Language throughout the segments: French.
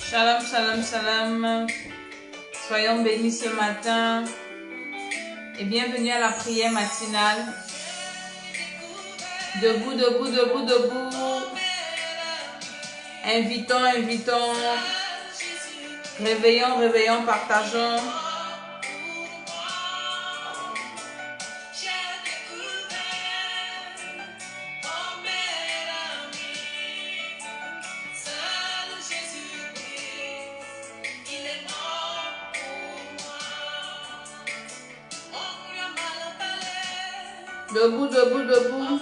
Shalom, shalom, shalom. Soyons bénis ce matin et bienvenue à la prière matinale. Debout, debout, debout, debout. Invitons, invitons. Réveillons, réveillons, partageons. Debout, debout, debout.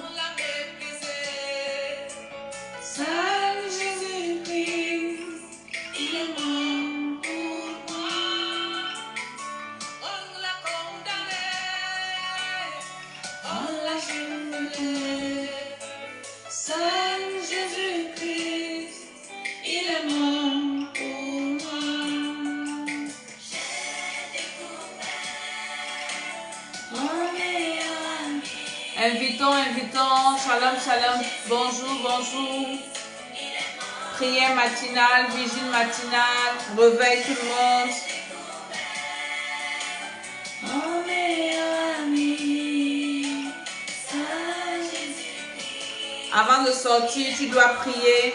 Seul Jésus-Christ, il est mort pour moi. On l'a condamné, on l'a jugé. Seul Jésus-Christ, il est mort pour moi. J'ai découvert mon meilleur ami. Invitons, invitons, shalom, shalom, bonjour, bonjour. Prière matinale, vigile matinale, réveille tout le monde. Mon meilleur ami, Saint Jésus. Avant de sortir, tu dois prier.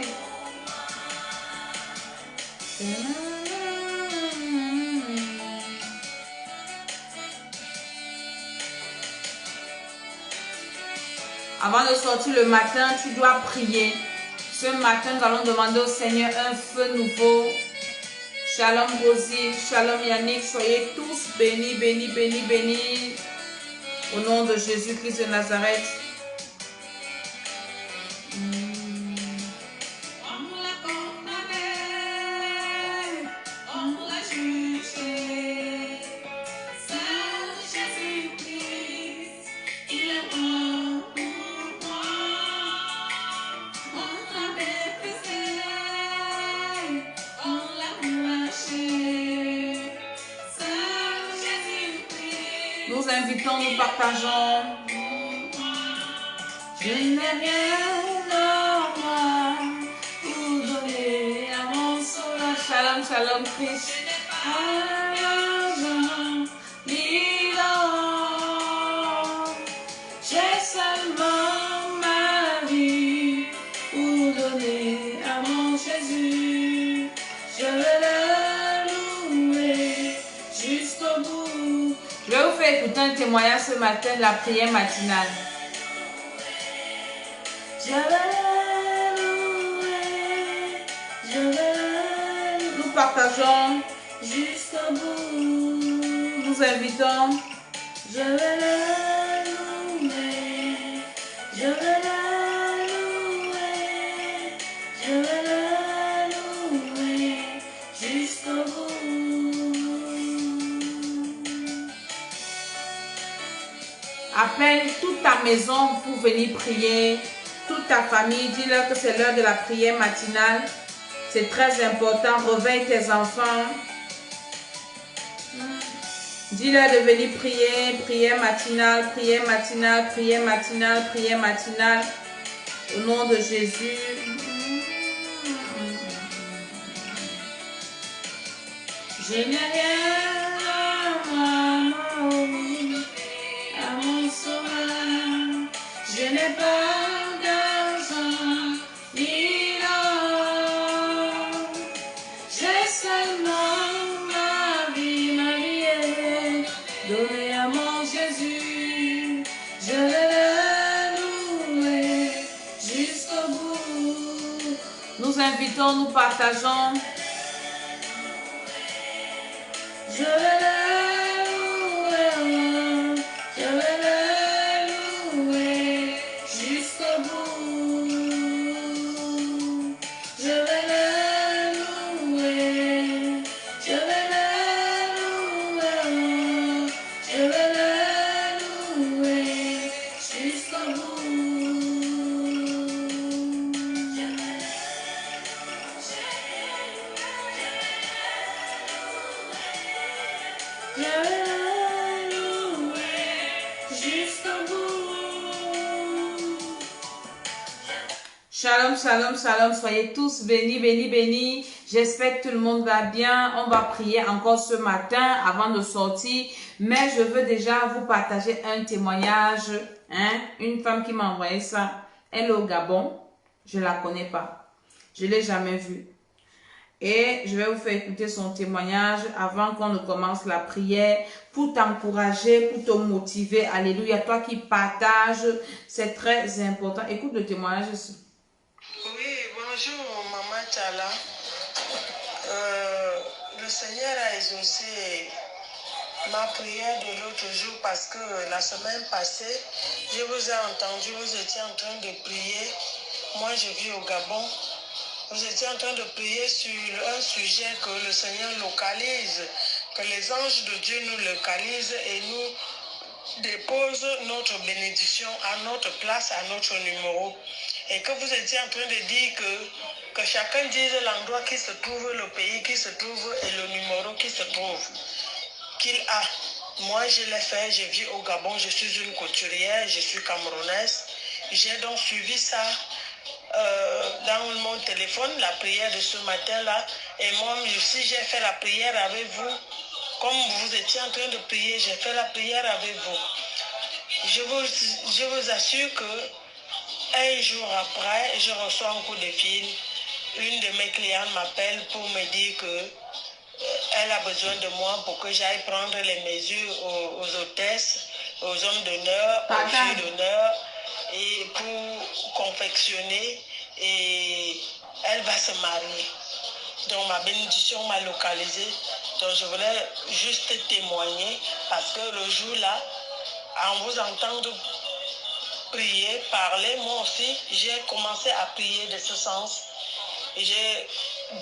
Avant de sortir le matin, tu dois prier. Ce matin, nous allons demander au Seigneur un feu nouveau. Shalom Rosie, shalom Yannick, soyez tous bénis, bénis, bénis, bénis. Au nom de Jésus-Christ de Nazareth. On l'a condamné, on l'a jugé. Seul Jésus-Christ, il est mort pour moi. On l'a méprisé, on l'a lâché. Seul Jésus-Christ. Nous invitons, nous partageons. Je n'ai rien à moi pour donner à mon sauveur. Shalom, shalom, Christ. Argent, ni l'or. J'ai seulement ma vie pour donner à mon Jésus. Je vais le louer jusqu'au bout. Je vais vous faire écouter un témoignage ce matin de la prière matinale. Je vais le louer, je vais le louer. Nous partageons jusqu'au bout. Nous invitons. Je vais le louer, je vais le louer, je vais le louer jusqu'au bout. Appelle toute ta maison pour venir prier. Toute ta famille, dis-leur que c'est l'heure de la prière matinale. C'est très important. Réveille tes enfants. Dis-leur de venir prier. Prière matinale, prière matinale, prière matinale, prière matinale. Au nom de Jésus. Je n'ai rien à moi, à mon sauveur. Je n'ai pas invitons, nous partageons. Je vais le louer, je vais le louer jusqu'au bout. Je vais le louer, je vais le louer, je vais le louer jusqu'au bout. shalom, shalom. Soyez tous bénis, bénis, bénis. J'espère que tout le monde va bien. On va prier encore ce matin avant de sortir. Mais je veux déjà vous partager un témoignage. Une femme qui m'a envoyé ça. Elle est au Gabon. Je ne la connais pas. Je ne l'ai jamais vue. Et je vais vous faire écouter son témoignage avant qu'on ne commence la prière pour t'encourager, pour te motiver. Alléluia. Toi qui partages, c'est très important. Écoute le témoignage ici. Oui, bonjour Maman Tchala. Le Seigneur a exaucé ma prière de l'autre jour parce que la semaine passée, je vous ai entendu, vous étiez en train de prier. Moi, je vis au Gabon. Vous étiez en train de prier sur un sujet que le Seigneur localise, que les anges de Dieu nous localisent et nous déposent notre bénédiction à notre place, à notre numéro. Et que vous étiez en train de dire que chacun dise l'endroit qui se trouve, le pays qui se trouve et le numéro qui se trouve, qu'il a. Moi, je l'ai fait, je vis au Gabon, je suis une couturière, je suis camerounaise. J'ai donc suivi ça dans mon téléphone, la prière de ce matin-là. Et moi aussi, j'ai fait la prière avec vous. Comme vous étiez en train de prier, j'ai fait la prière avec vous. Je vous assure que un jour après, je reçois un coup de fil. Une de mes clientes m'appelle pour me dire que elle a besoin de moi pour que j'aille prendre les mesures aux hôtesses, aux hommes d'honneur, aux filles d'honneur, et pour confectionner, et elle va se marier. Donc ma bénédiction m'a localisé. Donc je voulais juste témoigner parce que le jour-là, en vous entendant prier, parler, moi aussi, j'ai commencé à prier de ce sens. J'ai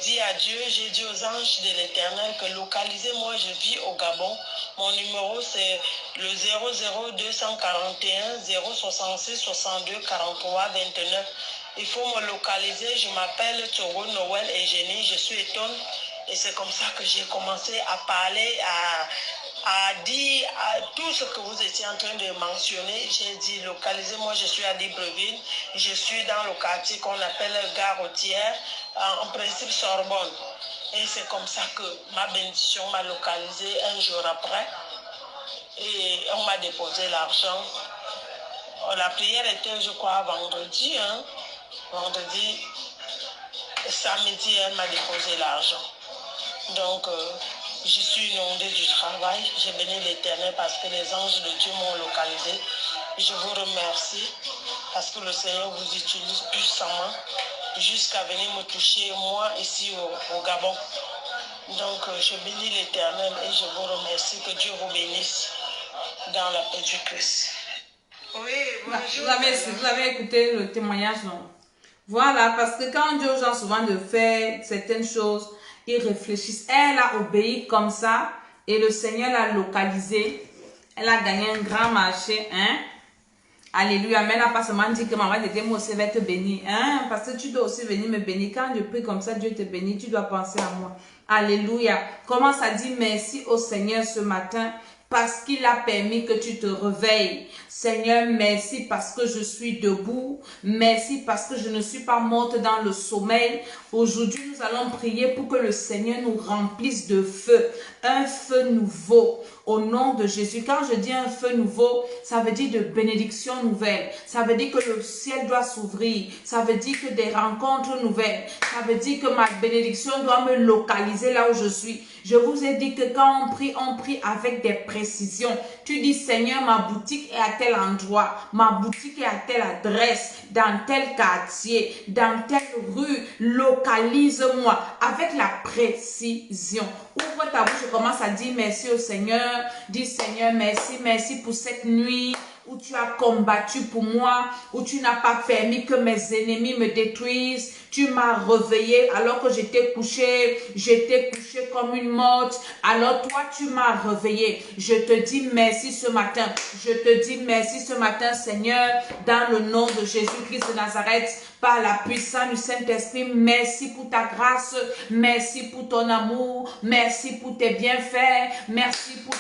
dit à Dieu, j'ai dit aux anges de l'Éternel que localisez-moi, je vis au Gabon. Mon numéro c'est le 00241 066 62 43 29. Il faut me localiser, je m'appelle Toro Noël Eugénie, je suis étonne. Et c'est comme ça que j'ai commencé à parler, à dire tout ce que vous étiez en train de mentionner. J'ai dit localisez-moi, je suis à Libreville, je suis dans le quartier qu'on appelle Gare Routière, en principe Sorbonne. Et c'est comme ça que ma bénédiction m'a localisé un jour après. Et on m'a déposé l'argent. La prière était, je crois, vendredi. Vendredi, samedi, elle m'a déposé l'argent. Donc, je suis inondée du travail. J'ai béni l'Éternel parce que les anges de Dieu m'ont localisé. Je vous remercie parce que le Seigneur vous utilise puissamment jusqu'à venir me toucher, moi, ici au Gabon. Donc, je bénis l'Éternel et je vous remercie. Que Dieu vous bénisse dans la paix du Christ. Oui, bonjour. Vous avez écouté le témoignage, non? Voilà, parce que quand on dit aux gens souvent de faire certaines choses, ils réfléchissent. Elle a obéi comme ça et le Seigneur l'a localisée. Elle a gagné un grand marché, Alléluia. Mais elle n'a pas seulement dit que maman de Dieu, moi aussi, va te bénir, parce que tu dois aussi venir me bénir. Quand je prie comme ça, Dieu te bénit, tu dois penser à moi. Alléluia. Commence à dire merci au Seigneur ce matin parce qu'il a permis que tu te réveilles. Seigneur, merci parce que je suis debout. Merci parce que je ne suis pas morte dans le sommeil. Aujourd'hui, nous allons prier pour que le Seigneur nous remplisse de feu. Un feu nouveau. Au nom de Jésus. Quand je dis un feu nouveau, ça veut dire de bénédiction nouvelle. Ça veut dire que le ciel doit s'ouvrir. Ça veut dire que des rencontres nouvelles. Ça veut dire que ma bénédiction doit me localiser là où je suis. Je vous ai dit que quand on prie avec des précisions. Tu dis, Seigneur, ma boutique est à tel endroit. Ma boutique est à telle adresse. Dans tel quartier. Dans telle rue. Localise-moi avec la précision. Ouvre ta bouche et commence à dire merci au Seigneur. Dis Seigneur, merci, merci pour cette nuit où tu as combattu pour moi, où tu n'as pas permis que mes ennemis me détruisent. Tu m'as réveillé alors que j'étais couché comme une morte. Alors toi, tu m'as réveillé. Je te dis merci ce matin. Je te dis merci ce matin, Seigneur, dans le nom de Jésus-Christ de Nazareth. par la puissance du Saint-Esprit. Merci pour ta grâce, merci pour ton amour, merci pour tes bienfaits, merci pour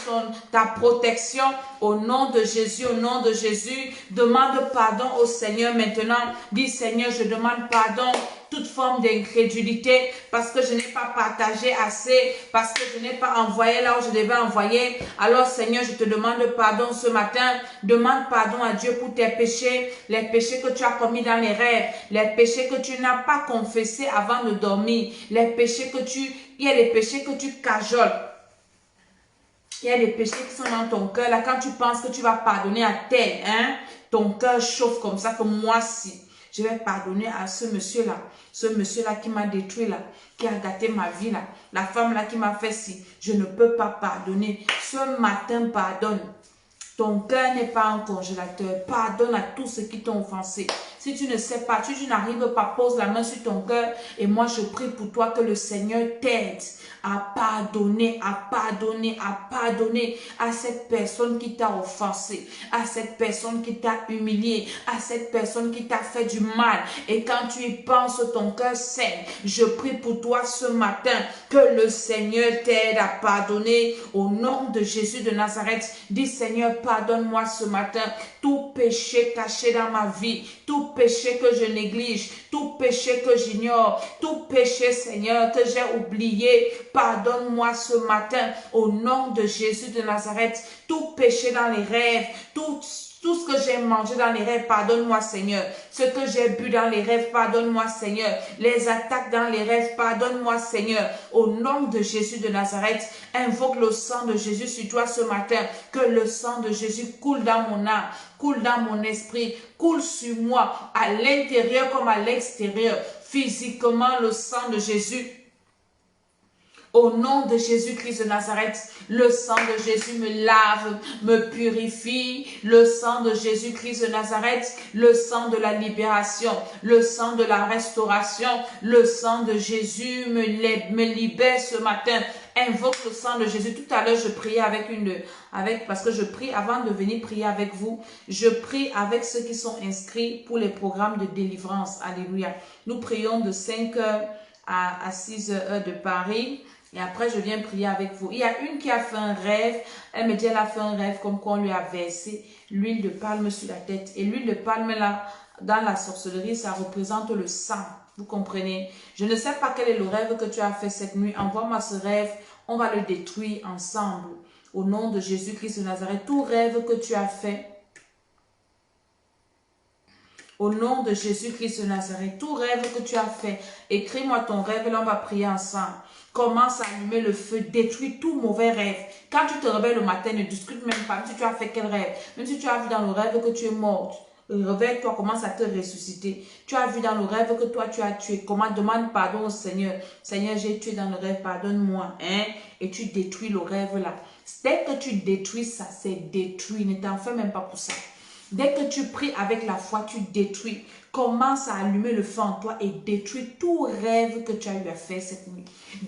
ta protection. Au nom de Jésus, au nom de Jésus, demande pardon au Seigneur maintenant. Dis Seigneur, je demande pardon toute forme d'incrédulité parce que je n'ai pas partagé assez, parce que je n'ai pas envoyé là où je devais envoyer. Alors Seigneur, je te demande pardon ce matin. Demande pardon à Dieu pour tes péchés, les péchés que tu as commis dans les rêves, les péchés que tu n'as pas confessés avant de dormir, les péchés que il y a des péchés que tu cajoles. Il y a des péchés qui sont dans ton cœur. Là, quand tu penses que tu vas pardonner à tel, hein, ton cœur chauffe comme ça que moi, si je vais pardonner à ce monsieur-là qui m'a détruit là, qui a gâté ma vie là, la femme là qui m'a fait ci, je ne peux pas pardonner. Ce matin, pardonne. Ton cœur n'est pas un congélateur. Pardonne à tous ceux qui t'ont offensé. Si tu ne sais pas, si tu n'arrives pas, pose la main sur ton cœur et moi je prie pour toi que le Seigneur t'aide à pardonner, à pardonner, à pardonner à cette personne qui t'a offensé, à cette personne qui t'a humilié, à cette personne qui t'a fait du mal. Et quand tu y penses, ton cœur saigne. Je prie pour toi ce matin que le Seigneur t'aide à pardonner au nom de Jésus de Nazareth. Dis Seigneur, pardonne-moi ce matin tout péché caché dans ma vie, tout péché que je néglige, tout péché que j'ignore, tout péché, Seigneur, que j'ai oublié. Pardonne-moi ce matin au nom de Jésus de Nazareth. Tout péché dans les rêves, tout ce que j'ai mangé dans les rêves, pardonne-moi Seigneur. Ce que j'ai bu dans les rêves, pardonne-moi Seigneur. Les attaques dans les rêves, pardonne-moi Seigneur. Au nom de Jésus de Nazareth, invoque le sang de Jésus sur toi ce matin. Que le sang de Jésus coule dans mon âme, coule dans mon esprit, coule sur moi, à l'intérieur comme à l'extérieur. Physiquement, le sang de Jésus. Au nom de Jésus-Christ de Nazareth, le sang de Jésus me lave, me purifie. Le sang de Jésus-Christ de Nazareth, le sang de la libération, le sang de la restauration, le sang de Jésus me libère ce matin. Invoque le sang de Jésus. Tout à l'heure, je priais parce que je prie avant de venir prier avec vous. Je prie avec ceux qui sont inscrits pour les programmes de délivrance. Alléluia. Nous prions de 5 heures à 6 heures de Paris. Et après, je viens prier avec vous. Il y a une qui a fait un rêve. Elle me dit, elle a fait un rêve comme quoi on lui a versé l'huile de palme sur la tête. Et l'huile de palme là, dans la sorcellerie, ça représente le sang. Vous comprenez? Je ne sais pas quel est le rêve que tu as fait cette nuit. Envoie-moi ce rêve. On va le détruire ensemble. Au nom de Jésus-Christ de Nazareth, tout rêve que tu as fait, au nom de Jésus-Christ de Nazareth, tout rêve que tu as fait, écris-moi ton rêve, là on va prier ensemble. Commence à allumer le feu, détruis tout mauvais rêve. Quand tu te réveilles le matin, ne discute même pas, même si tu as fait quel rêve, même si tu as vu dans le rêve que tu es morte. Réveille-toi, commence à te ressusciter. Tu as vu dans le rêve que toi tu as tué. Comment demande pardon au Seigneur. Seigneur, j'ai tué dans le rêve, pardonne-moi. Hein? Et tu détruis le rêve là. Dès que tu détruis ça, c'est détruit. Ne t'en fais même pas pour ça. Dès que tu pries avec la foi, tu détruis. Commence à allumer le feu en toi et détruis tout rêve que tu as eu à faire cette nuit.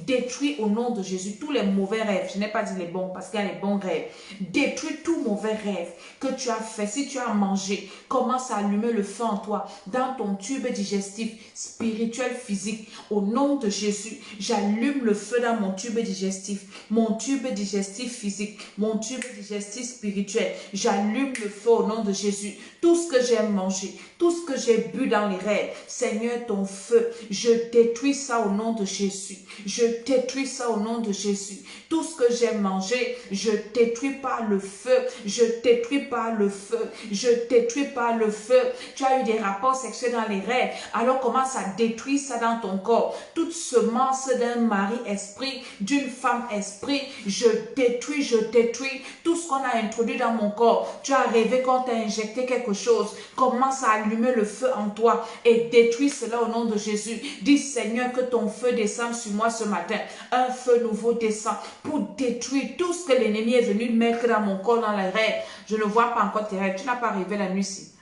Détruis au nom de Jésus tous les mauvais rêves. Je n'ai pas dit les bons parce qu'il y a les bons rêves. Détruis tout mauvais rêve que tu as fait. Si tu as mangé, commence à allumer le feu en toi, dans ton tube digestif, spirituel, physique. Au nom de Jésus, j'allume le feu dans mon tube digestif, mon tube digestif physique, mon tube digestif spirituel. J'allume le feu au nom de Jésus. Tout ce que j'ai mangé, tout ce que j'ai bu dans les rêves, Seigneur, ton feu, je détruis ça au nom de Jésus. Je détruis ça au nom de Jésus. Tout ce que j'ai mangé, je détruis par le feu. Je détruis par le feu. Je détruis par le feu. Tu as eu des rapports sexuels dans les rêves. Alors commence à détruire ça dans ton corps. Toute semence d'un mari-esprit, d'une femme-esprit, je détruis tout ce qu'on a introduit dans mon corps. Tu as rêvé qu'on t'a injecté quelque chose. Commence à allumer le feu en toi et détruis cela au nom de Jésus. Dis Seigneur que ton feu descende sur moi ce matin. Un feu nouveau descend pour détruire tout ce que l'ennemi est venu mettre dans mon corps dans les rêves. Je ne vois pas encore tes rêves. Tu n'as pas rêvé la nuit-ci.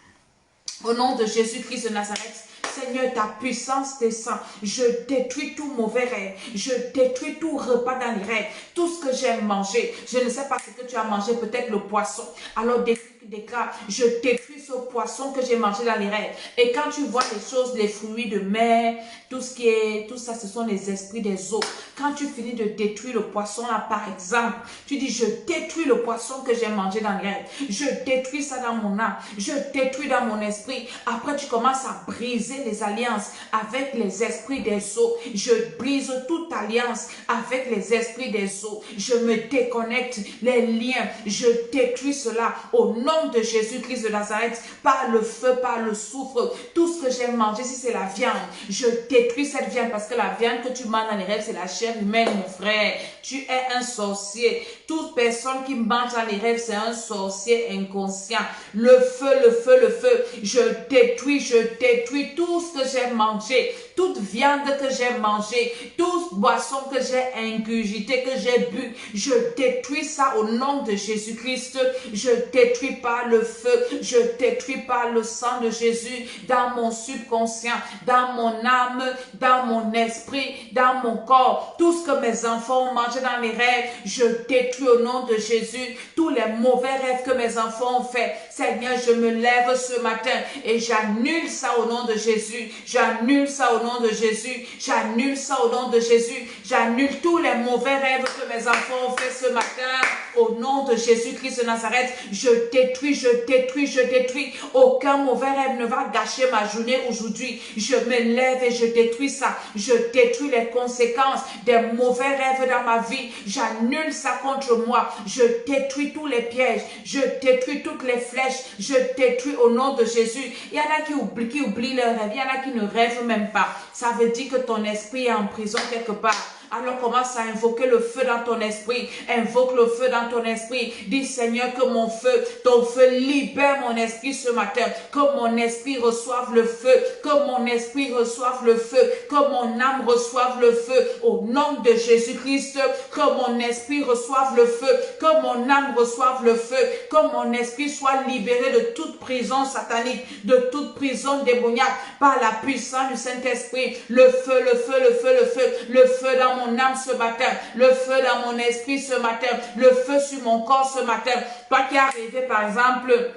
Au nom de Jésus-Christ de Nazareth, Seigneur, ta puissance descend. Je détruis tout mauvais rêve. Je détruis tout repas dans les rêves. Tout ce que j'ai mangé. Je ne sais pas ce que tu as mangé, peut-être le poisson. Alors détruis déclare, je détruis ce poisson que j'ai mangé dans les rêves. Et quand tu vois les choses, les fruits de mer, tout ça, ce sont les esprits des eaux. Quand tu finis de détruire le poisson là, par exemple, tu dis, je détruis le poisson que j'ai mangé dans les rêves. Je détruis ça dans mon âme. Je détruis dans mon esprit. Après, tu commences à briser les alliances avec les esprits des eaux. Je brise toute alliance avec les esprits des eaux. Je me déconnecte les liens. Je détruis cela au nom de Jésus-Christ de Nazareth, par le feu, par le soufre. Tout ce que j'ai mangé, si c'est la viande, je détruis cette viande parce que la viande que tu manges dans les rêves, c'est la chair humaine, mon frère. Tu es un sorcier. Toute personne qui mange dans les rêves, c'est un sorcier inconscient. Le feu, le feu, le feu. Je détruis tout ce que j'ai mangé. Toute viande que j'ai mangée, toute boisson que j'ai ingurgitée, que j'ai bu, je détruis ça au nom de Jésus-Christ. Je détruis par le feu, je détruis par le sang de Jésus dans mon subconscient, dans mon âme, dans mon esprit, dans mon corps. Tout ce que mes enfants ont mangé dans les rêves, je détruis au nom de Jésus. Tous les mauvais rêves que mes enfants ont fait, Seigneur, je me lève ce matin et j'annule ça au nom de Jésus. J'annule ça au nom de Jésus. J'annule ça au nom de Jésus. J'annule tous les mauvais rêves que mes enfants ont fait ce matin. Au nom de Jésus-Christ de Nazareth, je détruis, je détruis, je détruis. Aucun mauvais rêve ne va gâcher ma journée aujourd'hui. Je me lève et je détruis ça. Je détruis les conséquences des mauvais rêves dans ma vie. J'annule ça contre moi. Je détruis tous les pièges. Je détruis toutes les flèches. Je détruis au nom de Jésus. Il y en a qui oublient leurs rêves. Il y en a qui ne rêvent même pas. Ça veut dire que ton esprit est en prison quelque part. Alors commence à invoquer le feu dans ton esprit. Invoque le feu dans ton esprit. Dis Seigneur que mon feu, ton feu libère mon esprit ce matin. Que mon esprit reçoive le feu. Que mon esprit reçoive le feu. Que mon âme reçoive le feu. Au nom de Jésus-Christ, que mon esprit reçoive le feu. Que mon âme reçoive le feu. Que mon esprit soit libéré de toute prison satanique, de toute prison démoniaque par la puissance du Saint-Esprit. Le feu, le feu, le feu, le feu. Le feu dans mon âme ce matin, le feu dans mon esprit ce matin, le feu sur mon corps ce matin. Toi qui es arrivé par exemple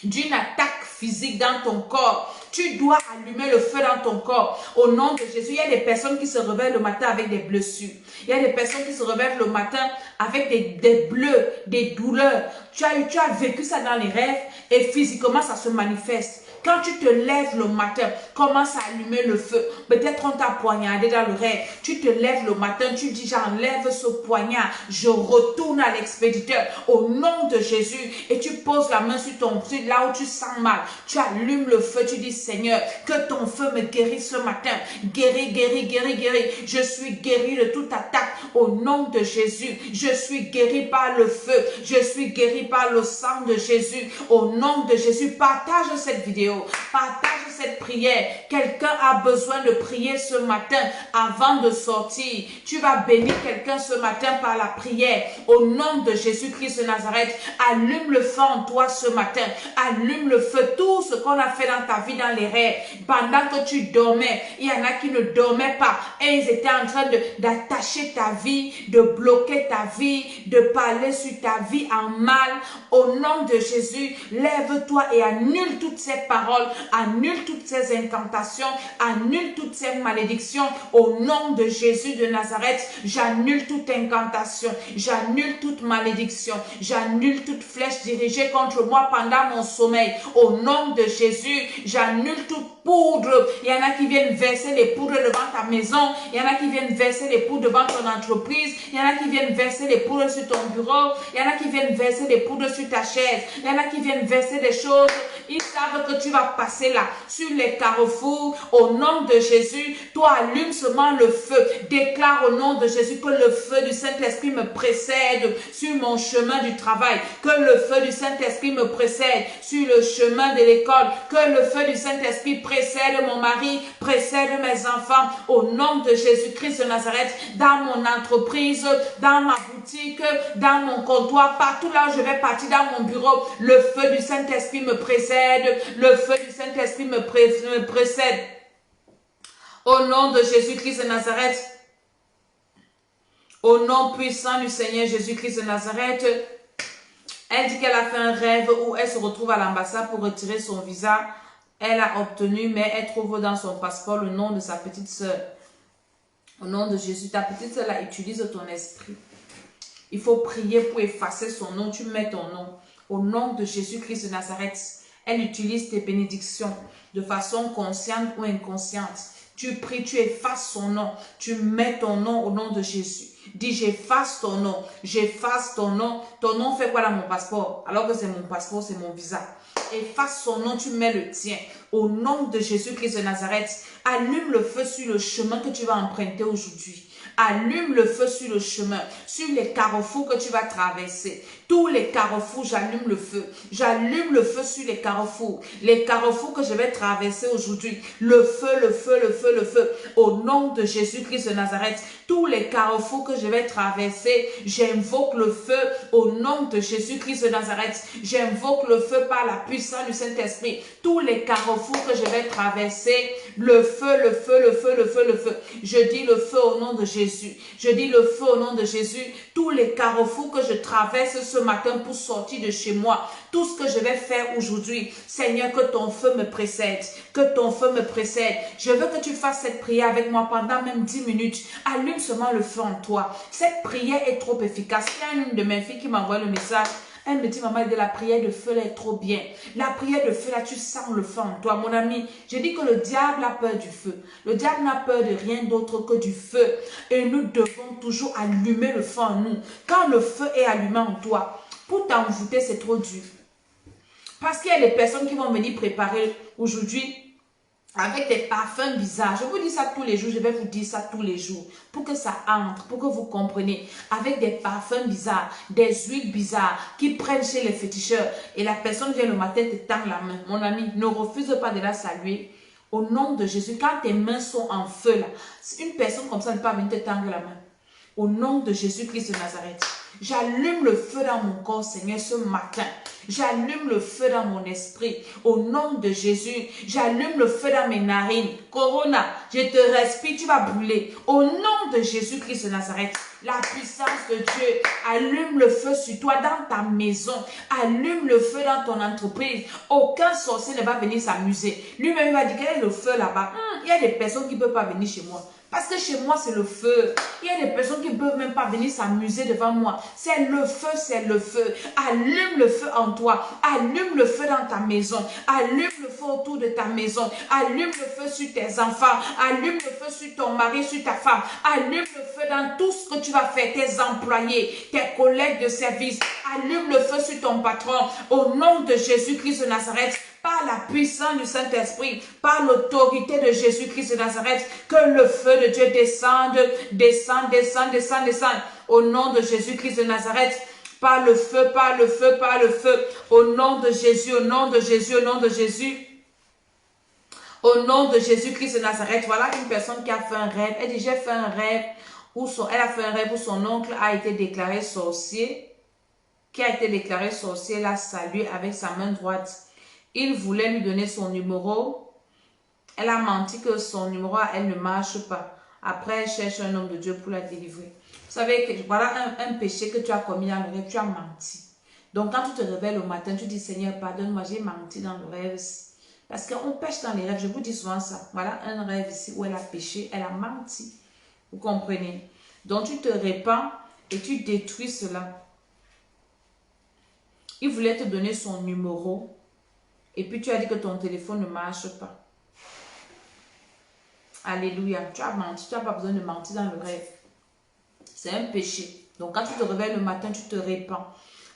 d'une attaque physique dans ton corps, tu dois allumer le feu dans ton corps. Au nom de Jésus, il y a des personnes qui se réveillent le matin avec des blessures. Il y a des personnes qui se réveillent le matin avec des bleus, des douleurs. Tu as vécu ça dans les rêves et physiquement ça se manifeste. Quand tu te lèves le matin, commence à allumer le feu. Peut-être on t'a poignardé dans le rêve. Tu te lèves le matin, tu dis j'enlève ce poignard. Je retourne à l'expéditeur au nom de Jésus. Et tu poses la main sur ton pied là où tu sens mal. Tu allumes le feu, tu dis Seigneur, que ton feu me guérisse ce matin. Guéris, guéris, guéris, guéris. Je suis guéri de toute attaque au nom de Jésus. Je suis guéri par le feu. Je suis guéri par le sang de Jésus. Au nom de Jésus, partage cette vidéo. Partage cette prière. Quelqu'un a besoin de prier ce matin avant de sortir. Tu vas bénir quelqu'un ce matin par la prière. Au nom de Jésus-Christ de Nazareth, allume le feu en toi ce matin. Allume le feu. Tout ce qu'on a fait dans ta vie, dans les rêves, pendant que tu dormais, il y en a qui ne dormaient pas et ils étaient en train d'attacher ta vie, de bloquer ta vie, de parler sur ta vie en mal. Au nom de Jésus, lève-toi et annule toutes ces paroles, annule toutes ces incantations, annule toutes ces malédictions. Au nom de Jésus de Nazareth, j'annule toute incantation, j'annule toute malédiction, j'annule toute flèche dirigée contre moi pendant mon sommeil. Au nom de Jésus, j'annule toute poudre. Il y en a qui viennent verser les poudres devant ta maison, il y en a qui viennent verser les poudres devant ton entreprise, il y en a qui viennent verser les poudres sur ton bureau, il y en a qui viennent verser les poudres sur ta chaise, il y en a qui viennent verser des choses. Ils savent que tu vas passer là, sur les carrefours. Au nom de Jésus, toi allume seulement le feu. Déclare au nom de Jésus que le feu du Saint-Esprit me précède sur mon chemin du travail. Que le feu du Saint-Esprit me précède sur le chemin de l'école. Que le feu du Saint-Esprit précède mon mari, précède mes enfants. Au nom de Jésus-Christ de Nazareth, dans mon entreprise, dans ma boutique, dans mon comptoir, partout là où je vais partir, dans mon bureau, le feu du Saint-Esprit me précède. Le feu du Saint-Esprit me précède. Au nom de Jésus-Christ de Nazareth, au nom puissant du Seigneur Jésus-Christ de Nazareth, Elle dit qu'elle a fait un rêve où elle se retrouve à l'ambassade pour retirer son visa. Elle a obtenu, mais elle trouve dans son passeport le nom de sa petite sœur. Au nom de Jésus, ta petite sœur là, utilise ton esprit. Il faut prier pour effacer son nom. Tu mets ton nom. Au nom de Jésus-Christ de Nazareth, elle utilise tes bénédictions de façon consciente ou inconsciente. Tu pries, tu effaces son nom. Tu mets ton nom au nom de Jésus. Dis, j'efface ton nom. J'efface ton nom. Ton nom fait quoi dans mon passeport? Alors que c'est mon passeport, c'est mon visa. Efface son nom, tu mets le tien. Au nom de Jésus-Christ de Nazareth, allume le feu sur le chemin que tu vas emprunter aujourd'hui. Allume le feu sur le chemin, sur les carrefours que tu vas traverser. Tous les carrefours, j'allume le feu. J'allume le feu sur les carrefours. Les carrefours que je vais traverser aujourd'hui. Le feu, le feu, le feu, le feu. Au nom de Jésus-Christ de Nazareth, tous les carrefours que je vais traverser, j'invoque le feu au nom de Jésus-Christ de Nazareth. J'invoque le feu par la puissance du Saint-Esprit. Tous les carrefours que je vais traverser, le feu, le feu, le feu, le feu, le feu. Je dis le feu au nom de Jésus. Je dis le feu au nom de Jésus. Tous les carrefours que je traverse ce matin pour sortir de chez moi, tout ce que je vais faire aujourd'hui, Seigneur, que ton feu me précède. Que ton feu me précède. Je veux que tu fasses cette prière avec moi pendant même 10 minutes. Allume seulement le feu en toi. Cette prière est trop efficace. Il y a une de mes filles qui m'envoie le message. Elle me dit, maman, la prière de feu là est trop bien. La prière de feu là, tu sens le feu en toi. Mon ami, je dis que le diable a peur du feu. Le diable n'a peur de rien d'autre que du feu. Et nous devons toujours allumer le feu en nous. Quand le feu est allumé en toi, pour t'envoûter, c'est trop dur. Parce qu'il y a des personnes qui vont venir préparer aujourd'hui avec des parfums bizarres. Je vous dis ça tous les jours, je vais vous dire ça tous les jours. Pour que ça entre, pour que vous compreniez. Avec des parfums bizarres, des huiles bizarres qui prennent chez les féticheurs. Et la personne vient le matin te tend la main. Mon ami, ne refuse pas de la saluer. Au nom de Jésus, quand tes mains sont en feu là, une personne comme ça ne peut pas venir te tendre la main. Au nom de Jésus-Christ de Nazareth, j'allume le feu dans mon corps, Seigneur, ce matin. J'allume le feu dans mon esprit. Au nom de Jésus, j'allume le feu dans mes narines. Corona, je te respire, tu vas brûler. Au nom de Jésus-Christ de Nazareth, la puissance de Dieu, allume le feu sur toi dans ta maison. Allume le feu dans ton entreprise. Aucun sorcier ne va venir s'amuser. Lui-même va dire, quel est le feu là-bas? Il y a des personnes qui ne peuvent pas venir chez moi. Parce que chez moi, c'est le feu. Il y a des personnes qui ne peuvent même pas venir s'amuser devant moi. C'est le feu, c'est le feu. Allume le feu en toi. Allume le feu dans ta maison. Allume le feu autour de ta maison. Allume le feu sur tes enfants. Allume le feu sur ton mari, sur ta femme. Allume le feu dans tout ce que tu vas faire. Tes employés, tes collègues de service. Allume le feu sur ton patron. Au nom de Jésus-Christ de Nazareth. Par la puissance du Saint-Esprit, par l'autorité de Jésus-Christ de Nazareth, que le feu de Dieu descende, descende, descende, descende, descende. Au nom de Jésus-Christ de Nazareth, par le feu, par le feu, par le feu. Au nom de Jésus, au nom de Jésus, au nom de Jésus. Au nom de Jésus-Christ de Nazareth, voilà une personne qui a fait un rêve. Elle dit, j'ai fait un rêve où elle a fait un rêve où son oncle a été déclaré sorcier. Qui a été déclaré sorcier, l'a salué avec sa main droite. Il voulait lui donner son numéro. Elle a menti que son numéro à elle ne marche pas. Après, elle cherche un homme de Dieu pour la délivrer. Vous savez, que voilà un péché que tu as commis dans le rêve, tu as menti. Donc, quand tu te réveilles le matin, tu dis, Seigneur, pardonne-moi, j'ai menti dans le rêve. Parce qu'on pêche dans les rêves, je vous dis souvent ça. Voilà un rêve ici où elle a péché, elle a menti. Vous comprenez? Donc, tu te répands et tu détruis cela. Il voulait te donner son numéro. Et puis tu as dit que ton téléphone ne marche pas. Alléluia. Tu as menti. Tu n'as pas besoin de mentir dans le rêve. C'est un péché. Donc quand tu te réveilles le matin, tu te répands.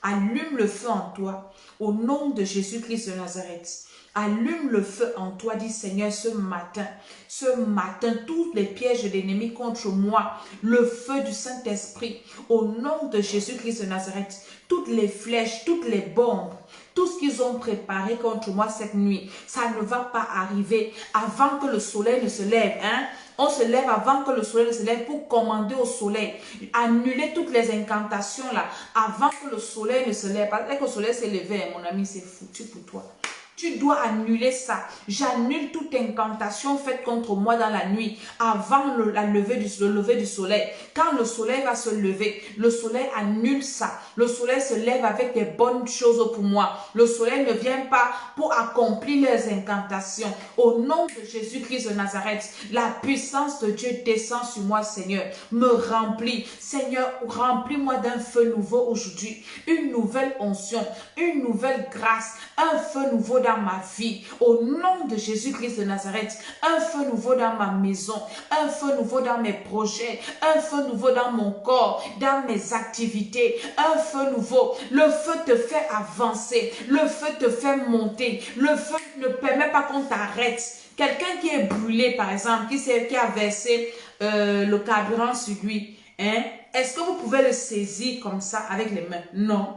Allume le feu en toi. Au nom de Jésus-Christ de Nazareth. Allume le feu en toi, dit Seigneur, ce matin, tous les pièges de l'ennemi contre moi, le feu du Saint-Esprit, au nom de Jésus-Christ de Nazareth, toutes les flèches, toutes les bombes, tout ce qu'ils ont préparé contre moi cette nuit, ça ne va pas arriver avant que le soleil ne se lève, hein? On se lève avant que le soleil ne se lève pour commander au soleil. Annuler toutes les incantations là avant que le soleil ne se lève. Parce que le soleil s'est levé, mon ami, c'est foutu pour toi. Tu dois annuler ça. J'annule toute incantation faite contre moi dans la nuit, avant le lever du soleil. Quand le soleil va se lever, le soleil annule ça. Le soleil se lève avec des bonnes choses pour moi. Le soleil ne vient pas pour accomplir les incantations. Au nom de Jésus-Christ de Nazareth, la puissance de Dieu descend sur moi, Seigneur. Me remplit. Seigneur, remplis-moi d'un feu nouveau aujourd'hui. Une nouvelle onction, une nouvelle grâce, un feu nouveau dans ma vie. Au nom de Jésus-Christ de Nazareth, un feu nouveau dans ma maison, un feu nouveau dans mes projets, un feu nouveau dans mon corps, dans mes activités, un feu nouveau. Le feu te fait avancer, le feu te fait monter, le feu ne permet pas qu'on t'arrête. Quelqu'un qui est brûlé, par exemple, qui a versé le carburant sur lui, hein? Est-ce que vous pouvez le saisir comme ça avec les mains? Non.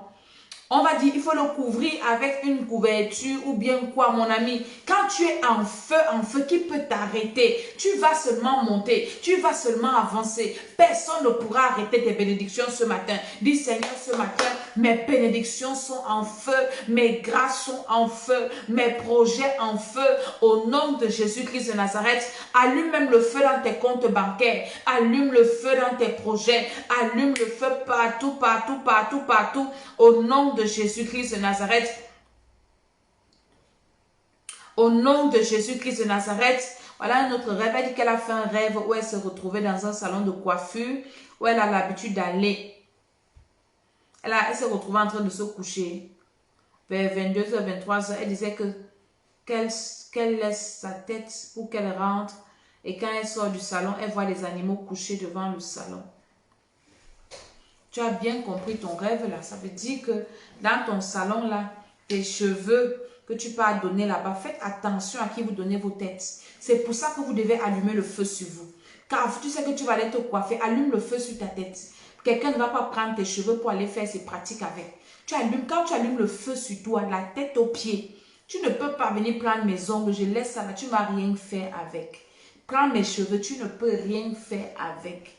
On va dire, il faut le couvrir avec une couverture ou bien quoi, mon ami. Quand tu es en feu, qui peut t'arrêter? Tu vas seulement monter, tu vas seulement avancer. Personne ne pourra arrêter tes bénédictions ce matin. Dis, Seigneur, ce matin, mes bénédictions sont en feu, mes grâces sont en feu, mes projets en feu. Au nom de Jésus-Christ de Nazareth, allume même le feu dans tes comptes bancaires, allume le feu dans tes projets, allume le feu partout, partout, partout, partout. Au nom de Jésus-Christ de Nazareth. Au nom de Jésus-Christ de Nazareth. Voilà notre rêve. Elle dit qu'elle a fait un rêve où elle se retrouvait dans un salon de coiffure où elle a l'habitude d'aller. Elle s'est retrouvée en train de se coucher. Vers 22h, 23h, elle disait qu'elle laisse sa tête pour qu'elle rentre. Et quand elle sort du salon, elle voit les animaux couchés devant le salon. Tu as bien compris ton rêve là. Ça veut dire que dans ton salon là, tes cheveux que tu peux donner là-bas, faites attention à qui vous donnez vos têtes. C'est pour ça que vous devez allumer le feu sur vous. Car tu sais que tu vas aller te coiffer, allume le feu sur ta tête. Quelqu'un ne va pas prendre tes cheveux pour aller faire ses pratiques avec. Quand tu allumes le feu sur toi, de la tête aux pieds, tu ne peux pas venir prendre mes ongles, je laisse ça là, tu ne vas rien faire avec. Prends mes cheveux, tu ne peux rien faire avec.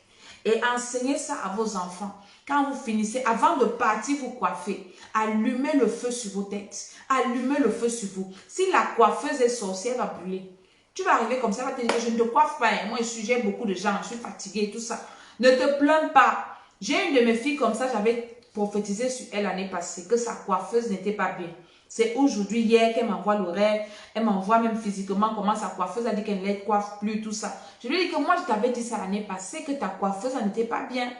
Et enseignez ça à vos enfants. Quand vous finissez, avant de partir vous coiffer, allumez le feu sur vos têtes. Allumez le feu sur vous. Si la coiffeuse est sorcière, elle va brûler. Tu vas arriver comme ça, elle va te dire que je ne te coiffe pas. Moi, j'ai beaucoup de gens, je suis fatiguée, tout ça. Ne te plains pas. J'ai une de mes filles comme ça, j'avais prophétisé sur elle l'année passée, que sa coiffeuse n'était pas bien. C'est aujourd'hui, hier, qu'elle m'envoie le rêve. Elle m'envoie même physiquement comment sa coiffeuse a dit qu'elle ne les coiffe plus, tout ça. Je lui ai dit que moi, je t'avais dit ça l'année passée, que ta coiffeuse n'était pas bien.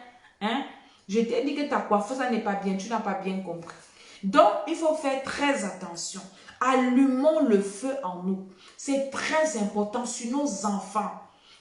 Hein? Je t'ai dit que ta coiffeuse n'est pas bien, tu n'as pas bien compris. Donc, il faut faire très attention. Allumons le feu en nous. C'est très important sur nos enfants.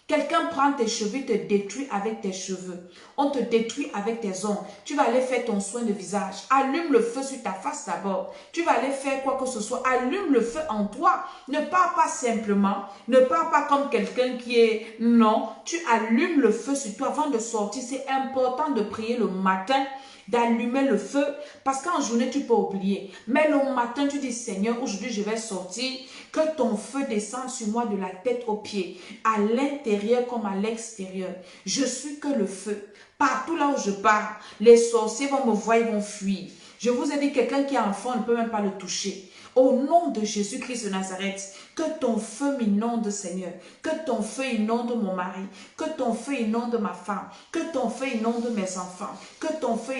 Quelqu'un prend tes cheveux, te détruit avec tes cheveux. On te détruit avec tes ongles. Tu vas aller faire ton soin de visage. Allume le feu sur ta face d'abord. Tu vas aller faire quoi que ce soit. Allume le feu en toi. Ne pars pas simplement. Ne pars pas comme quelqu'un qui est... Non. Tu allumes le feu sur toi avant de sortir. C'est important de prier le matin, d'allumer le feu, parce qu'en journée, tu peux oublier. Mais le matin, tu dis, Seigneur, aujourd'hui, je vais sortir, que ton feu descende sur moi de la tête aux pieds, à l'intérieur comme à l'extérieur. Je suis que le feu. Partout là où je pars, les sorciers vont me voir, ils vont fuir. Je vous ai dit, quelqu'un qui est enfant ne peut même pas le toucher. Au nom de Jésus-Christ de Nazareth, que ton feu m'inonde, Seigneur. Que ton feu inonde mon mari. Que ton feu inonde ma femme. Que ton feu inonde mes enfants. Que ton feu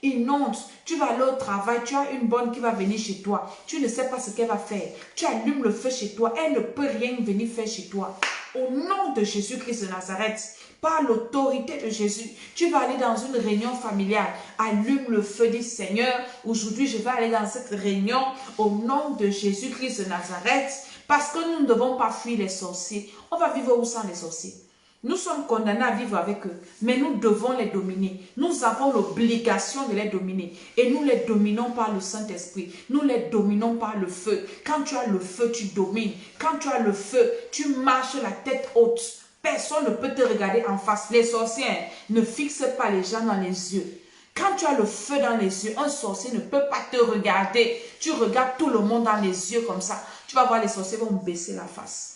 inonde. Tu vas aller au travail, tu as une bonne qui va venir chez toi. Tu ne sais pas ce qu'elle va faire. Tu allumes le feu chez toi. Elle ne peut rien venir faire chez toi. Au nom de Jésus-Christ de Nazareth, par l'autorité de Jésus, tu vas aller dans une réunion familiale. Allume le feu, dis Seigneur, aujourd'hui je vais aller dans cette réunion au nom de Jésus-Christ de Nazareth, parce que nous ne devons pas fuir les sorciers. On va vivre où sans les sorciers? Nous sommes condamnés à vivre avec eux, mais nous devons les dominer. Nous avons l'obligation de les dominer. Et nous les dominons par le Saint-Esprit. Nous les dominons par le feu. Quand tu as le feu, tu domines. Quand tu as le feu, tu marches la tête haute. Personne ne peut te regarder en face. Les sorciers ne fixent pas les gens dans les yeux. Quand tu as le feu dans les yeux, un sorcier ne peut pas te regarder. Tu regardes tout le monde dans les yeux comme ça. Tu vas voir les sorciers vont baisser la face.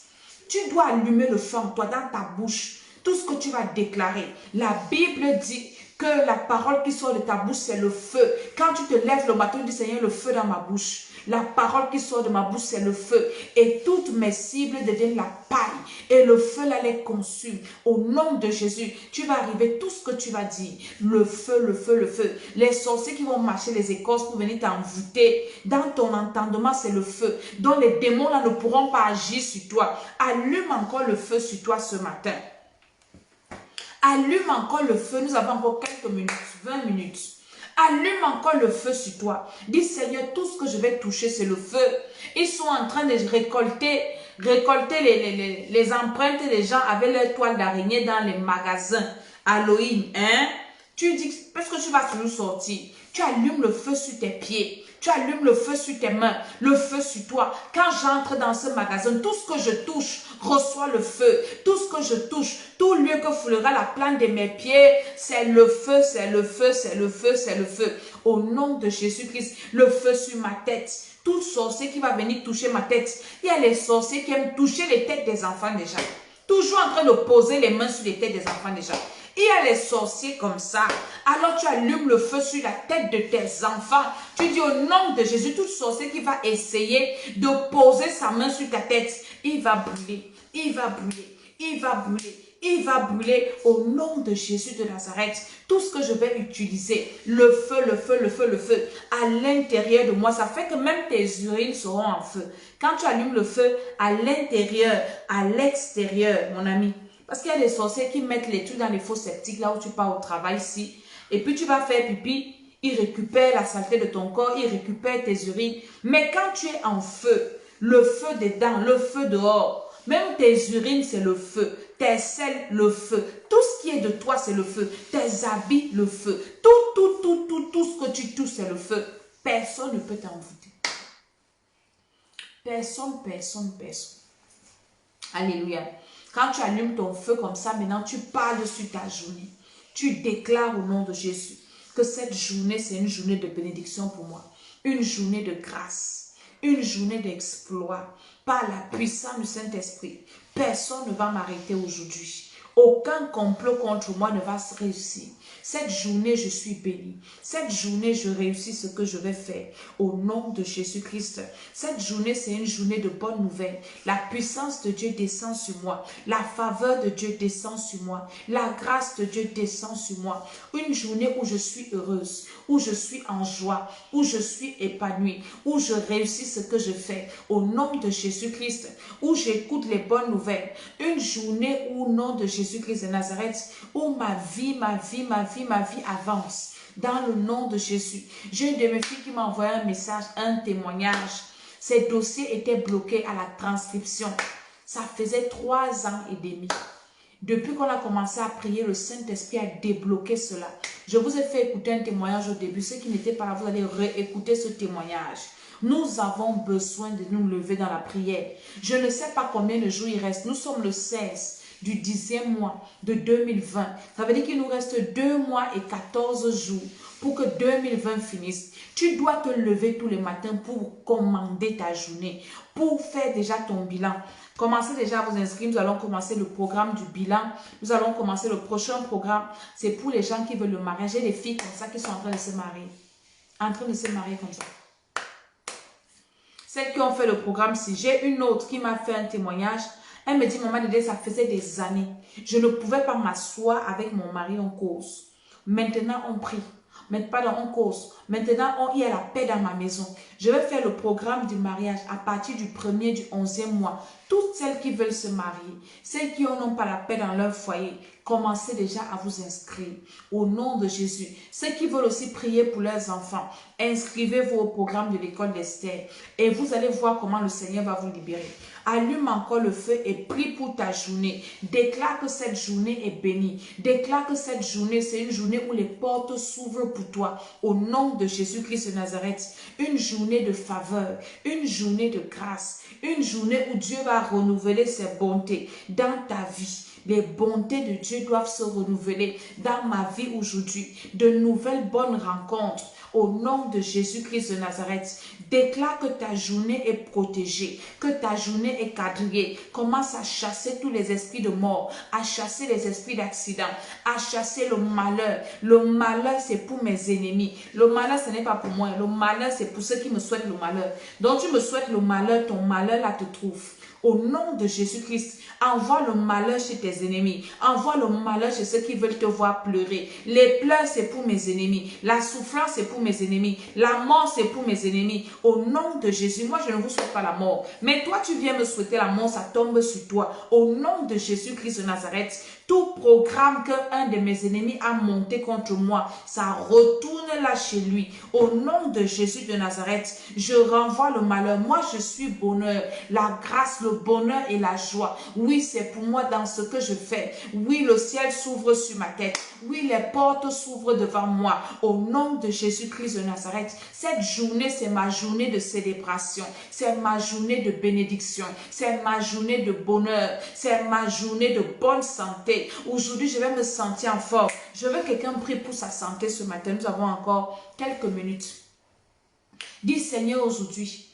Tu dois allumer le feu en toi, dans ta bouche. Tout ce que tu vas déclarer. La Bible dit que la parole qui sort de ta bouche, c'est le feu. Quand tu te lèves le matin, tu dis, Seigneur, le feu dans ma bouche. La parole qui sort de ma bouche, c'est le feu. Et toutes mes cibles deviennent la paille. Et le feu là les consume. Au nom de Jésus, tu vas arriver tout ce que tu vas dire. Le feu, le feu, le feu. Les sorciers qui vont marcher les écorces pour venir t'envoûter. Dans ton entendement, c'est le feu. Donc les démons là ne pourront pas agir sur toi. Allume encore le feu sur toi ce matin. Allume encore le feu. Nous avons encore quelques minutes, 20 minutes. Allume encore le feu sur toi. Dis Seigneur, tout ce que je vais toucher, c'est le feu. Ils sont en train de récolter les empreintes des gens avec leur toile d'araignée dans les magasins. Halloween, hein? Tu dis, parce que tu vas toujours sortir, tu allumes le feu sur tes pieds. Tu allumes le feu sur tes mains, le feu sur toi. Quand j'entre dans ce magasin, tout ce que je touche reçoit le feu. Tout ce que je touche, tout lieu que foulera la plante de mes pieds, c'est le feu, c'est le feu, c'est le feu, c'est le feu. Au nom de Jésus-Christ, le feu sur ma tête. Tout sorcier qui va venir toucher ma tête. Il y a les sorciers qui aiment toucher les têtes des enfants déjà. Toujours en train de poser les mains sur les têtes des enfants déjà. Il y a les sorciers comme ça. Alors tu allumes le feu sur la tête de tes enfants. Tu dis au nom de Jésus, tout sorcier qui va essayer de poser sa main sur ta tête, il va brûler, il va brûler, il va brûler. Il va brûler au nom de Jésus de Nazareth. Tout ce que je vais utiliser, le feu, le feu, le feu, le feu, à l'intérieur de moi, ça fait que même tes urines seront en feu. Quand tu allumes le feu à l'intérieur, à l'extérieur, mon ami. Parce qu'il y a des sorciers qui mettent les trucs dans les fosses septiques, là où tu pars au travail ici. Et puis tu vas faire pipi, ils récupèrent la saleté de ton corps, ils récupèrent tes urines. Mais quand tu es en feu, le feu dedans, le feu dehors, même tes urines, c'est le feu. Tes selles, le feu. Tout ce qui est de toi, c'est le feu. Tes habits, le feu. Tout ce que tu touches, c'est le feu. Personne ne peut t'envoûter. Personne. Alléluia. Quand tu allumes ton feu comme ça, maintenant, tu parles sur ta journée. Tu déclares au nom de Jésus que cette journée, c'est une journée de bénédiction pour moi. Une journée de grâce. Une journée d'exploit. Par la puissance du Saint-Esprit. Personne ne va m'arrêter aujourd'hui. Aucun complot contre moi ne va se réussir. Cette journée, je suis bénie. Cette journée, je réussis ce que je vais faire. Au nom de Jésus-Christ. Cette journée, c'est une journée de bonnes nouvelles. La puissance de Dieu descend sur moi. La faveur de Dieu descend sur moi. La grâce de Dieu descend sur moi. Une journée où je suis heureuse, où je suis en joie, où je suis épanouie, où je réussis ce que je fais. Au nom de Jésus-Christ, où j'écoute les bonnes nouvelles. Une journée où, au nom de Jésus-Christ de Nazareth, où ma vie avance. Dans le nom de Jésus. J'ai une de mes filles qui m'a envoyé un message, un témoignage. Ses dossiers étaient bloqués à la transcription. Ça faisait 3 ans et demi. Depuis qu'on a commencé à prier, le Saint-Esprit a débloqué cela. Je vous ai fait écouter un témoignage au début. Ceux qui n'étaient pas là, vous allez réécouter ce témoignage. Nous avons besoin de nous lever dans la prière. Je ne sais pas combien de jours il reste. Nous sommes le 16 du 10e mois de 2020. Ça veut dire qu'il nous reste 2 mois et 14 jours pour que 2020 finisse. Tu dois te lever tous les matins pour commander ta journée, pour faire déjà ton bilan. Commencez déjà à vous inscrire. Nous allons commencer le programme du bilan. Nous allons commencer le prochain programme. C'est pour les gens qui veulent le mariage. J'ai des filles comme ça qui sont en train de se marier. En train de se marier comme ça. Celles qui ont fait le programme, si j'ai une autre qui m'a fait un témoignage, elle me dit, maman Dédé, ça faisait des années. Je ne pouvais pas m'asseoir avec mon mari en cause. Maintenant, on prie. Maintenant, on cause. Maintenant, il y a la paix dans ma maison. Je vais faire le programme du mariage à partir du 1er, du 11e mois. Toutes celles qui veulent se marier, celles qui n'ont pas la paix dans leur foyer, commencez déjà à vous inscrire au nom de Jésus. Ceux qui veulent aussi prier pour leurs enfants, inscrivez-vous au programme de l'école d'Esther et vous allez voir comment le Seigneur va vous libérer. Allume encore le feu et prie pour ta journée. Déclare que cette journée est bénie. Déclare que cette journée, c'est une journée où les portes s'ouvrent pour toi. Au nom de Jésus-Christ de Nazareth, une journée de faveur, une journée de grâce, une journée où Dieu va renouveler ses bontés dans ta vie. Les bontés de Dieu doivent se renouveler dans ma vie aujourd'hui. De nouvelles bonnes rencontres. Au nom de Jésus-Christ de Nazareth, déclare que ta journée est protégée, que ta journée est quadrillée. Commence à chasser tous les esprits de mort, à chasser les esprits d'accident, à chasser le malheur. Le malheur, c'est pour mes ennemis. Le malheur, ce n'est pas pour moi. Le malheur, c'est pour ceux qui me souhaitent le malheur. Donc, tu me souhaites le malheur, ton malheur là te trouve. Au nom de Jésus-Christ, envoie le malheur chez tes ennemis. Envoie le malheur chez ceux qui veulent te voir pleurer. Les pleurs, c'est pour mes ennemis. La souffrance, c'est pour mes ennemis. La mort, c'est pour mes ennemis. Au nom de Jésus, moi, je ne vous souhaite pas la mort. Mais toi, tu viens me souhaiter la mort, ça tombe sur toi. Au nom de Jésus-Christ de Nazareth, tout programme qu'un de mes ennemis a monté contre moi, ça retourne là chez lui. Au nom de Jésus de Nazareth, je renvoie le malheur. Moi, je suis bonheur, la grâce, le bonheur et la joie. Oui, c'est pour moi dans ce que je fais. Oui, le ciel s'ouvre sur ma tête. Oui, les portes s'ouvrent devant moi. Au nom de Jésus-Christ de Nazareth, cette journée, c'est ma journée de célébration. C'est ma journée de bénédiction. C'est ma journée de bonheur. C'est ma journée de bonne santé. Aujourd'hui, je vais me sentir en forme. Je veux que quelqu'un prie pour sa santé ce matin. Nous avons encore quelques minutes. Dis, Seigneur, aujourd'hui,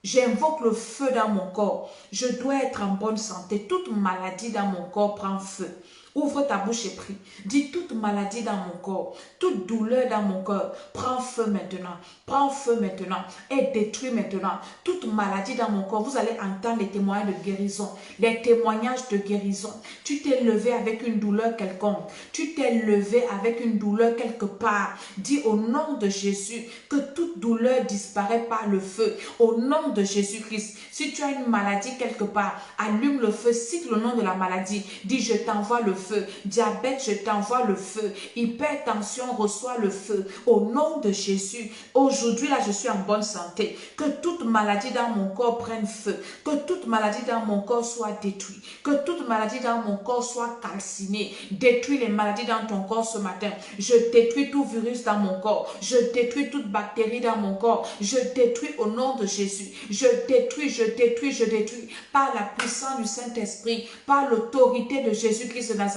j'invoque le feu dans mon corps. Je dois être en bonne santé. Toute maladie dans mon corps prend feu. Ouvre ta bouche et prie. Dis, toute maladie dans mon corps, toute douleur dans mon corps, prends feu maintenant. Prends feu maintenant et détruis maintenant. Toute maladie dans mon corps, vous allez entendre les témoignages de guérison. Les témoignages de guérison. Tu t'es levé avec une douleur quelconque. Tu t'es levé avec une douleur quelque part. Dis au nom de Jésus que toute douleur disparaît par le feu. Au nom de Jésus-Christ. Si tu as une maladie quelque part, allume le feu. Cite le nom de la maladie. Dis, je t'envoie le feu. Diabète, je t'envoie le feu. Hypertension, reçois le feu. Au nom de Jésus, aujourd'hui là, je suis en bonne santé. Que toute maladie dans mon corps prenne feu. Que toute maladie dans mon corps soit détruite. Que toute maladie dans mon corps soit calcinée. Détruis les maladies dans ton corps ce matin. Je détruis tout virus dans mon corps. Je détruis toute bactérie dans mon corps. Je détruis au nom de Jésus. Je détruis, je détruis, je détruis. Par la puissance du Saint-Esprit, par l'autorité de Jésus-Christ de Nazareth,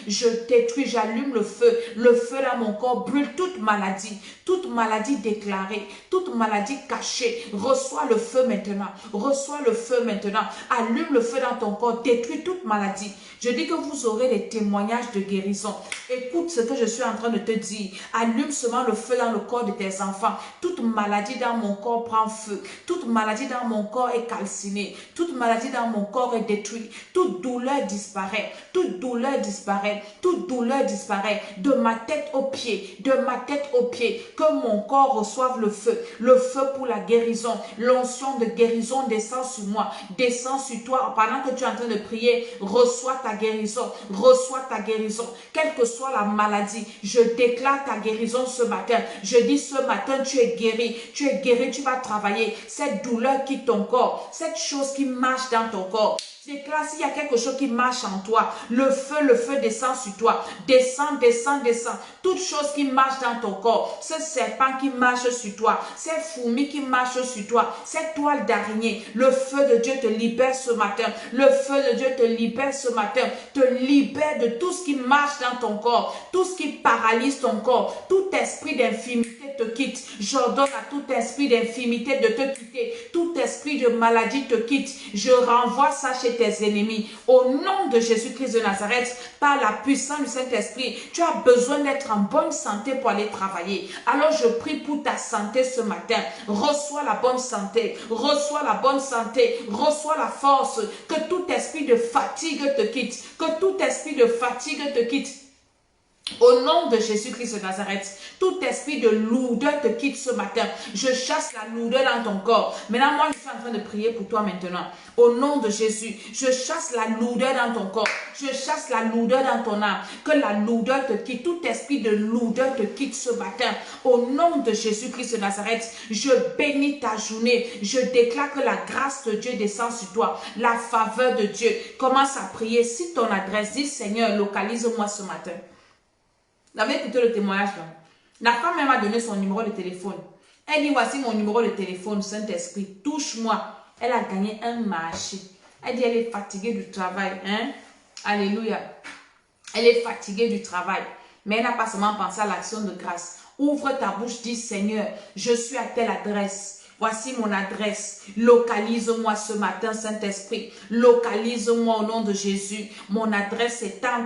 je détruis, j'allume le feu dans mon corps, brûle toute maladie déclarée, toute maladie cachée, reçois le feu maintenant, reçois le feu maintenant, allume le feu dans ton corps, détruis toute maladie. Je dis que vous aurez des témoignages de guérison. Écoute ce que je suis en train de te dire, allume seulement le feu dans le corps de tes enfants. Toute maladie dans mon corps prend feu, toute maladie dans mon corps est calcinée, toute maladie dans mon corps est détruite, toute douleur disparaît, toute douleur disparaît, toute douleur disparaît, de ma tête aux pieds, de ma tête aux pieds, que mon corps reçoive le feu pour la guérison, l'onction de guérison descend sur moi, descend sur toi, pendant que tu es en train de prier, reçois ta guérison, quelle que soit la maladie, je déclare ta guérison ce matin, je dis ce matin, tu es guéri, tu vas travailler, cette douleur quitte ton corps, cette chose qui marche dans ton corps, déclare s'il y a quelque chose qui marche en toi, le feu descend sur toi, descend, toute chose qui marche dans ton corps, ce serpent qui marche sur toi, ces fourmis qui marchent sur toi, cette toile d'araignée, le feu de Dieu te libère ce matin, le feu de Dieu te libère ce matin, te libère de tout ce qui marche dans ton corps, tout ce qui paralyse ton corps, tout esprit d'infirmité te quitte, j'ordonne à tout esprit d'infirmité de te quitter, tout esprit de maladie te quitte, je renvoie ça chez tes ennemis, au nom de Jésus-Christ de Nazareth, par la puissance du Saint-Esprit, tu as besoin d'être en bonne santé pour aller travailler, alors je prie pour ta santé ce matin, reçois la bonne santé, reçois la bonne santé, reçois la force, que tout esprit de fatigue te quitte, que tout esprit de fatigue te quitte, au nom de Jésus-Christ de Nazareth, tout esprit de lourdeur te quitte ce matin. Je chasse la lourdeur dans ton corps. Maintenant, moi, je suis en train de prier pour toi maintenant. Au nom de Jésus, je chasse la lourdeur dans ton corps. Je chasse la lourdeur dans ton âme. Que la lourdeur te quitte. Tout esprit de lourdeur te quitte ce matin. Au nom de Jésus-Christ de Nazareth, je bénis ta journée. Je déclare que la grâce de Dieu descend sur toi. La faveur de Dieu. Commence à prier. Si ton adresse dit, Seigneur, localise-moi ce matin. Vous avez écouté le témoignage là. La femme même a donné son numéro de téléphone. Elle dit, voici mon numéro de téléphone, Saint-Esprit, touche-moi. Elle a gagné un marché. Elle dit, elle est fatiguée du travail. Hein? Alléluia. Elle est fatiguée du travail, mais elle n'a pas seulement pensé à l'action de grâce. Ouvre ta bouche, dis Seigneur, je suis à telle adresse. Voici mon adresse. Localise-moi ce matin, Saint-Esprit. Localise-moi au nom de Jésus. Mon adresse est tant.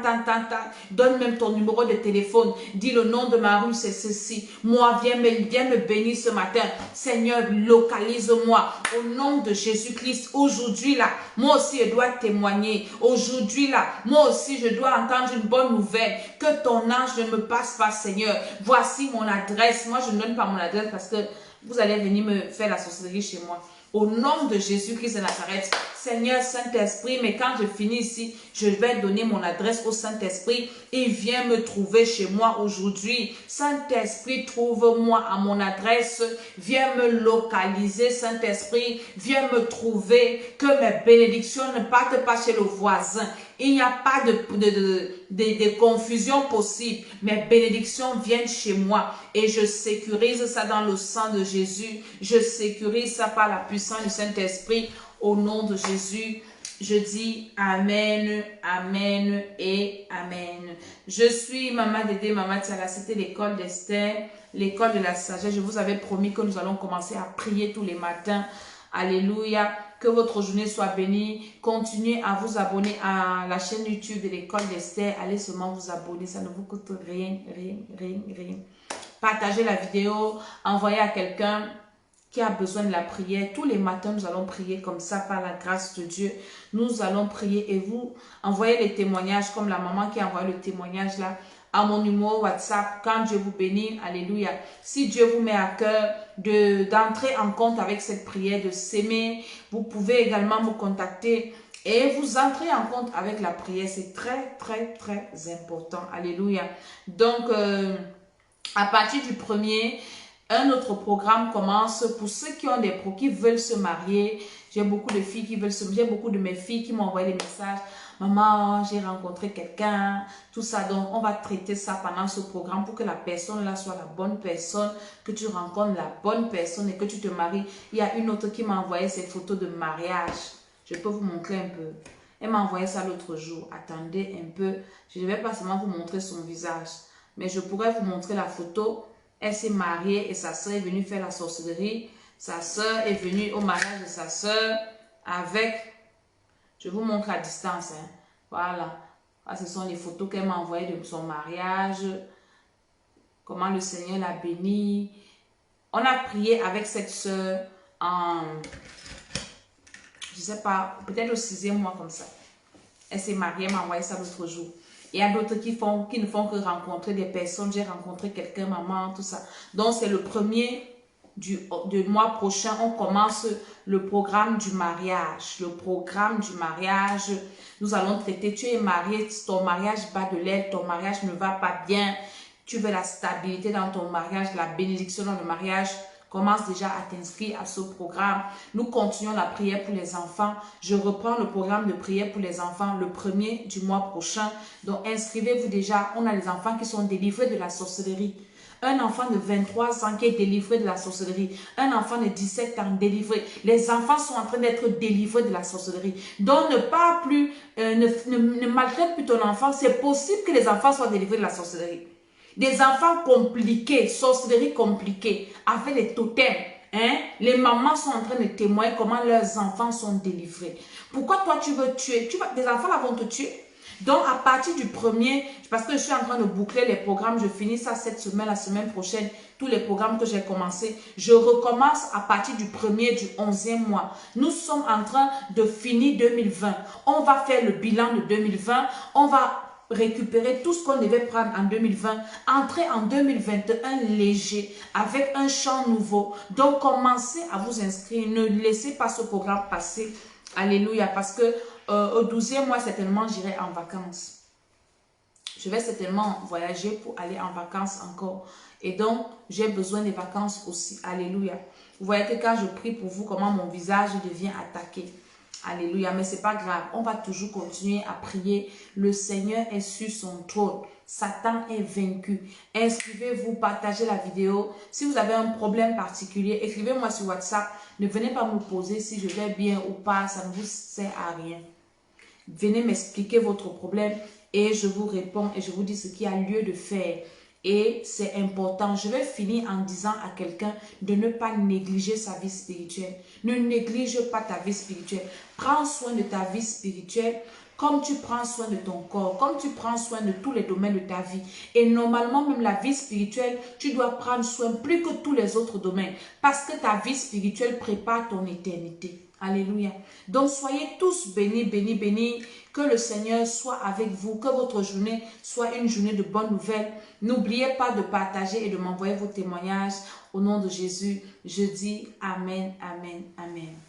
Donne même ton numéro de téléphone. Dis le nom de ma rue, c'est ceci. Moi, viens me bénir ce matin. Seigneur, localise-moi au nom de Jésus-Christ. Aujourd'hui, là, moi aussi, je dois témoigner. Aujourd'hui, là, moi aussi, je dois entendre une bonne nouvelle. Que ton ange ne me passe pas, Seigneur. Voici mon adresse. Moi, je ne donne pas mon adresse parce que vous allez venir me faire la sorcellerie chez moi. Au nom de Jésus-Christ de Nazareth, Seigneur Saint-Esprit, mais quand je finis ici, je vais donner mon adresse au Saint-Esprit. Il vient me trouver chez moi aujourd'hui. Saint-Esprit, trouve-moi à mon adresse. Viens me localiser, Saint-Esprit. Viens me trouver. Que mes bénédictions ne partent pas chez le voisin. Il n'y a pas de confusion possible. Mes bénédictions viennent chez moi et je sécurise ça dans le sang de Jésus. Je sécurise ça par la puissance du Saint-Esprit. Au nom de Jésus, je dis Amen, Amen et Amen. Je suis Maman Dédé, Maman Tiala. C'était l'école d'Esther, l'école de la sagesse. Je vous avais promis que nous allons commencer à prier tous les matins. Alléluia. Que votre journée soit bénie. Continuez à vous abonner à la chaîne YouTube de l'école d'Esther. Allez seulement vous abonner. Ça ne vous coûte rien. Partagez la vidéo. Envoyez à quelqu'un qui a besoin de la prière. Tous les matins, nous allons prier comme ça par la grâce de Dieu. Nous allons prier et vous envoyez les témoignages comme la maman qui a envoyé le témoignage là à mon numéro WhatsApp. Quand Dieu vous bénit, alléluia. Si Dieu vous met à cœur d'entrer en compte avec cette prière, de s'aimer, vous pouvez également me contacter et vous entrez en compte avec la prière. C'est très important. Alléluia. Donc, à partir du 1er, un autre programme commence pour ceux qui veulent se marier. J'ai beaucoup de filles qui veulent se marier. J'ai beaucoup de mes filles qui m'ont envoyé des messages. Maman, j'ai rencontré quelqu'un, tout ça. Donc, on va traiter ça pendant ce programme pour que la personne là soit la bonne personne, que tu rencontres la bonne personne et que tu te maries. Il y a une autre qui m'a envoyé ses photos de mariage. Je peux vous montrer un peu. Elle m'a envoyé ça l'autre jour. Attendez un peu. Je ne vais pas seulement vous montrer son visage, mais je pourrais vous montrer la photo. Elle s'est mariée et sa soeur est venue faire la sorcellerie. Sa soeur est venue au mariage de sa soeur avec... Je vous montre à distance. Hein. Voilà. Ah, ce sont les photos qu'elle m'a envoyées de son mariage. Comment le Seigneur l'a bénie. On a prié avec cette soeur en... Je ne sais pas, peut-être au 6e mois comme ça. Elle s'est mariée, elle m'a envoyé ça l'autre jour. Il y a d'autres qui ne font que rencontrer des personnes. J'ai rencontré quelqu'un, maman, tout ça. Donc, c'est le 1er du mois prochain. On commence le programme du mariage. Le programme du mariage. Nous allons traiter. Tu es marié, ton mariage bat de l'aile, ton mariage ne va pas bien. Tu veux la stabilité dans ton mariage, la bénédiction dans le mariage. Commence déjà à t'inscrire à ce programme. Nous continuons la prière pour les enfants. Je reprends le programme de prière pour les enfants le 1er du mois prochain. Donc, inscrivez-vous déjà. On a les enfants qui sont délivrés de la sorcellerie. Un enfant de 23 ans qui est délivré de la sorcellerie. Un enfant de 17 ans délivré. Les enfants sont en train d'être délivrés de la sorcellerie. Donc, ne parle plus, ne maltraite plus ton enfant. C'est possible que les enfants soient délivrés de la sorcellerie. Des enfants compliqués, sorcellerie compliquée, avec les totems. Hein? Les mamans sont en train de témoigner comment leurs enfants sont délivrés. Pourquoi toi tu veux tuer? Des enfants là vont te tuer. Donc à partir du 1er, parce que je suis en train de boucler les programmes, je finis ça cette semaine, la semaine prochaine, tous les programmes que j'ai commencé, je recommence à partir du 1er du 11e mois. Nous sommes en train de finir 2020. On va faire le bilan de 2020, on va récupérer tout ce qu'on devait prendre en 2020, entrer en 2021 léger, avec un champ nouveau. Donc, commencez à vous inscrire. Ne laissez pas ce programme passer. Alléluia. Parce que au 12e mois, certainement, j'irai en vacances. Je vais certainement voyager pour aller en vacances encore. Et donc, j'ai besoin des vacances aussi. Alléluia. Vous voyez que quand je prie pour vous, comment mon visage devient attaqué. Alléluia, mais c'est pas grave. On va toujours continuer à prier. Le Seigneur est sur son trône. Satan est vaincu. Inscrivez-vous, partagez la vidéo. Si vous avez un problème particulier, écrivez-moi sur WhatsApp. Ne venez pas me poser si je vais bien ou pas. Ça ne vous sert à rien. venez m'expliquer votre problème et je vous réponds et je vous dis ce qu'il y a lieu de faire. Et c'est important. Je vais finir en disant à quelqu'un de ne pas négliger sa vie spirituelle. Ne néglige pas ta vie spirituelle. Prends soin de ta vie spirituelle comme tu prends soin de ton corps, comme tu prends soin de tous les domaines de ta vie. Et normalement, même la vie spirituelle, tu dois prendre soin plus que tous les autres domaines. Parce que ta vie spirituelle prépare ton éternité. Alléluia. Donc, soyez tous bénis, bénis, bénis. Que le Seigneur soit avec vous. Que votre journée soit une journée de bonnes nouvelles. N'oubliez pas de partager et de m'envoyer vos témoignages. Au nom de Jésus, je dis Amen, Amen, Amen.